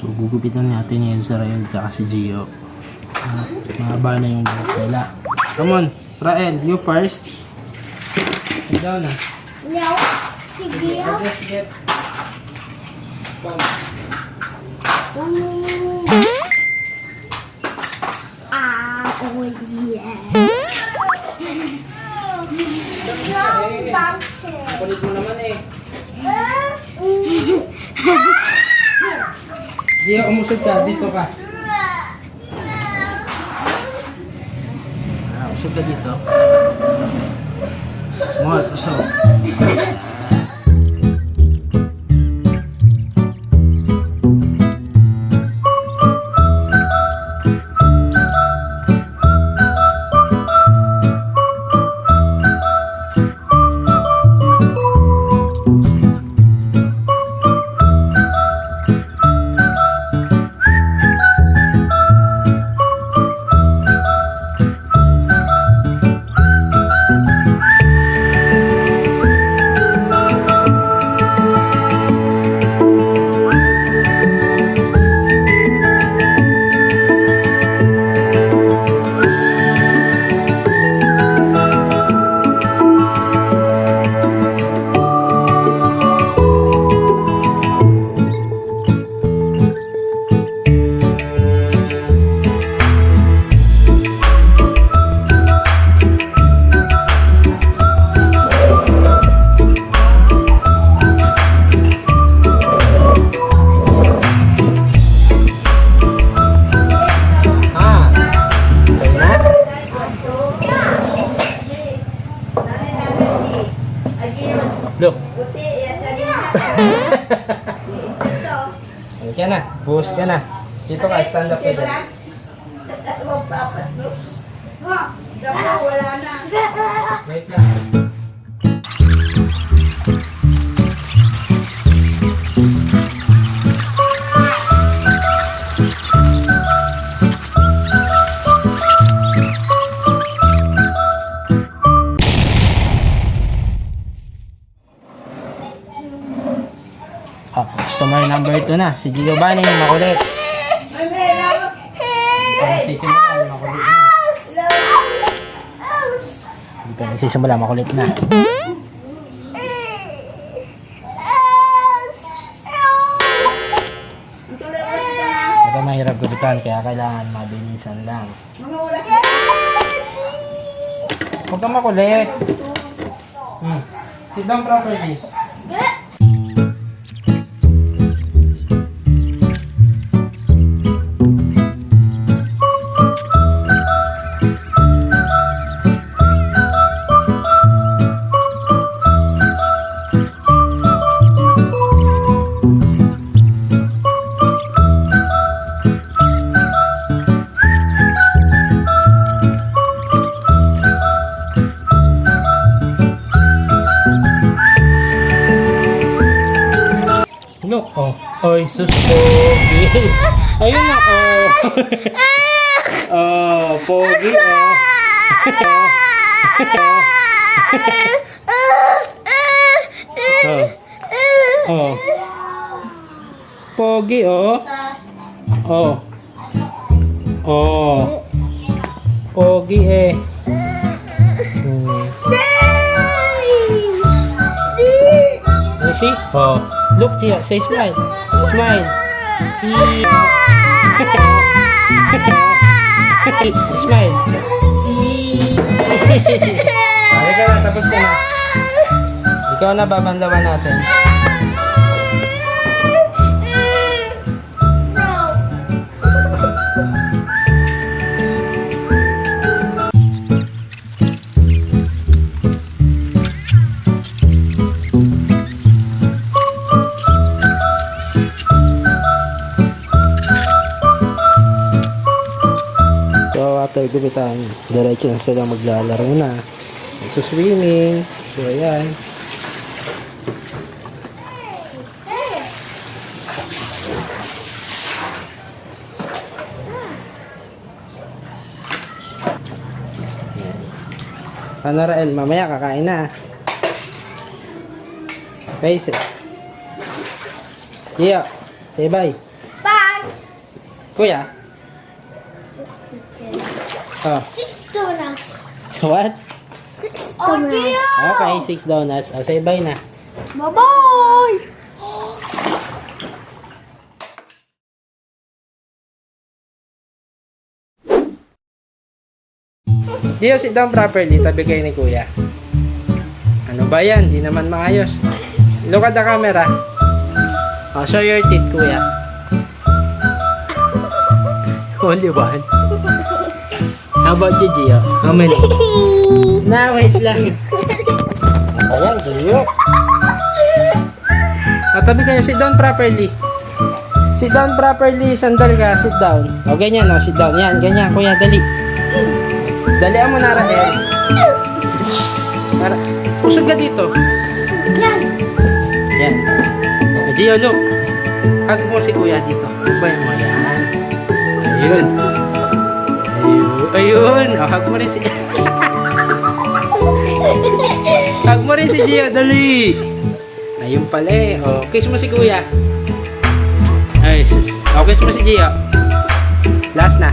So, gugupitan natin yung Israel tsaka si Gio. Mahaba na yung buhok nila. Come on, Rael, you first. Sit down na. No. Sige. Sige. Oh yeah. Kulit mo naman eh. Gio, umusog ka. Dito ka. Usog ka dito. More, usog. Look. Ay, ka na. Buhos ka na. Dito ka. Stand up ka dyan. Wait lang. Customer number 2 na. Si Giovanni, makulit. Hindi pa nasisimula, makulit na. Hindi pa nasisimula, makulit na. Ito mahirap gupitan, kaya kailangan mabilisan lang. Huwag kang makulit. Sit down properly. Look, oh. Oy, sus, pogi. Ayun na, oh. Oh, pogi, oh. Oh. Pogi, oh. Oh. Oh. Pogi, eh. You see? Oh. Look, Tia. Say smile. Smile. Smile. Halika na, tapos ka na. Ikaw na, babanlawan natin. After gupitan, diretso na sila maglalaro na. So swimming. So ayan. Ano Rael, mamaya kakain na. Face it. Gio, say bye. Bye. Kuya? Oh. 6 donuts. What? 6 donuts. Okay, 6 donuts. O, say bye na. Bye-bye! Gio, sit down properly. Tabi kayo ni Kuya. Ano ba yan? Di naman maayos. Look at the camera. Oh, show your teeth, Kuya. Only one. How about you, Gio? How many? Na, wait lang. Ayan, Gio. O, tabi kayo. Sit down properly. Sit down properly. Sandal ka. Sit down. O, ganyan, o. Sit down. Yan, ganyan. Kuya, dali. Dalian mo na, Rael. Para, pusog ka dito. Yan. Yan. O, Gio, look. Hug mo si Kuya dito. Hubayin mo yan. Ayun. Ayun. O, hug mo rin si... hug mo rin si Gio. Dali. Ayun pala eh. O, kiss mo si Kuya. Ay, sus. O, kiss mo si Gio. Last na.